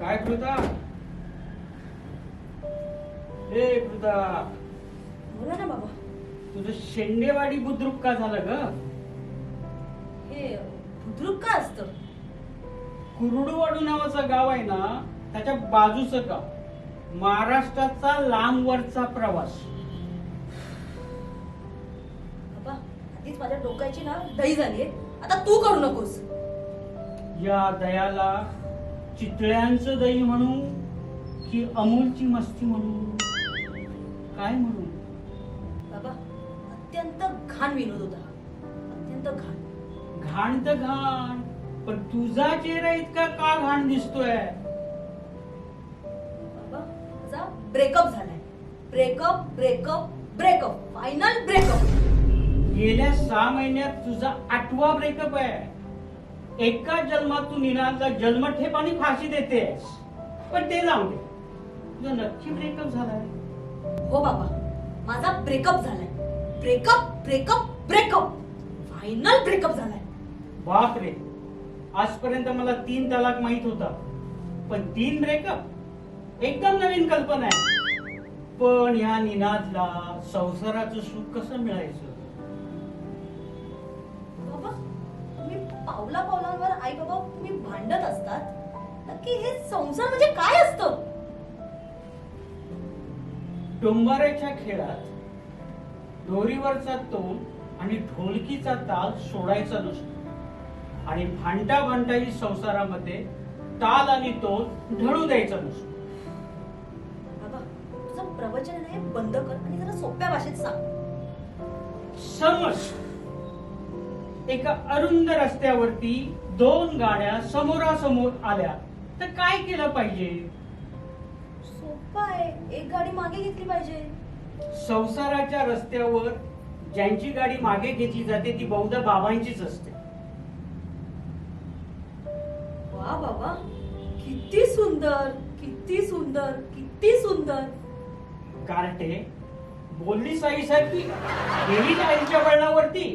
काय कृता? ए कृता, बोला ना बाबा. तुझं शेंडेवाडी बुद्रुक का झालं ग? हे बुद्रुक का असतं? कुरुडवाडू नावाचं गाव आहे ना, त्याच्या बाजूचं गाव. महाराष्ट्राचा लांबवरचा प्रवास. बाबा, आधीच माझ्या डोक्याची ना दही झालीये. आता तू करू नकोस. या दयाला चितळ्यांचं दही म्हणू की अमूलची मस्ती म्हणू, काय म्हणू? बाबा, अत्यंत घाण विनोद होता. अत्यंत घाण. घाण तर घाण, पण तुझा चेहरा इतका का घाण दिसतोय? बाबा, माझा ब्रेकअप झालाय. Breakup breakup breakup final breakup. गेल्या 6 महिन्यात तुझा 8वा ब्रेकअप आहे. एका जन्मात तू निनादला जन्मठेपाने फाशी देतेस. पण ते जाऊ दे, तुझा नक्की ब्रेकअप झालाय. हो बाबा, माझा ब्रेकअप झालाय. Breakup breakup breakup final breakup झालाय. बाप रे, आजपर्यंत मला 3 तलाक माहित होता, पण 3 ब्रेकअप एकदम नवीन कल्पना आहे. पण ह्या निनादला संसाराचं सुख कसं मिळायचं? बाबा, तुम्ही पावला पावलांवर आई बाबा तुम्ही भांडत असतात. नक्की हे संसार म्हणजे काय असतं? डोंबाऱ्याच्या खेळात दोरीवरचा तोल आणि ढोलकीचा ताल सोडायचा नसतो, आणि भांडा भांडाई संसारामध्ये ताल आणि तोल ढळू द्यायचा नसतो. बाबा, तुझं प्रवचन आहे बंद कर आणि जरा सोप्या भाषेत सांग. समज एका अरुंद रस्त्यावरती 2 गाड्या समोरासमोर आल्या तर काय केलं पाहिजे? सोपं आहे. एक गाडी मागे घेतली पाहिजे. संसाराच्या रस्त्यावर ज्यांची गाडी मागे घेतली जाते ती बहुधा बाबांचीच असते. वा बाबा, किती सुंदर किती सुंदर किती सुंदर. कार्टे, बोललीस आईसारखी गेली आईच्या वळणावरती.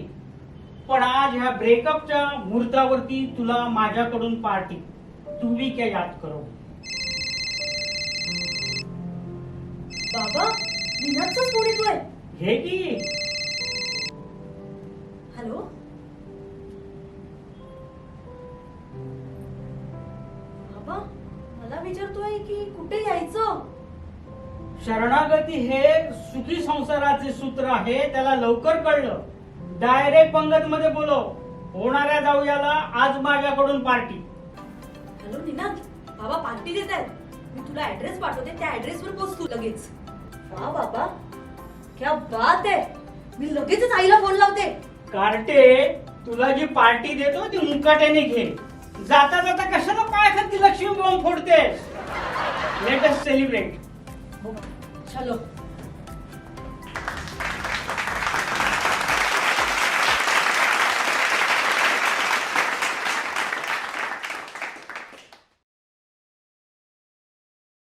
पण आज ह्या ब्रेकअपच्या मुहूर्तावरती तुला माझ्याकडून पार्टी. तू भी क्या याद करो. बाबा, निनादचा फोन येतोय. हे की. हॅलो. बाबा, मला विचारतोय की कुठे यायचं. शरणागती हे सुखी संसाराचे सूत्र आहे, त्याला लवकर कळलं. डायरेक्ट पंगत मध्ये बोलव. होणाऱ्या जाऊयाला आज माझ्याकडून पार्टी. हॅलो निनाद, बाबा पार्टी देत आहेत. मी तुला ऍड्रेस पाठवते, त्या ऍड्रेसवर पोहोच तू लगेच. वा बाबा, क्या बात आहे. मी लगेचच आईला फोन लावते. कार्टे, तुला जी पार्टी देतो ती मुकाट्याने घे. जाता जाता कशाला पायाखाली लक्ष्मी बॉम्ब फोडतेस? Let us celebrate. हो, चलो.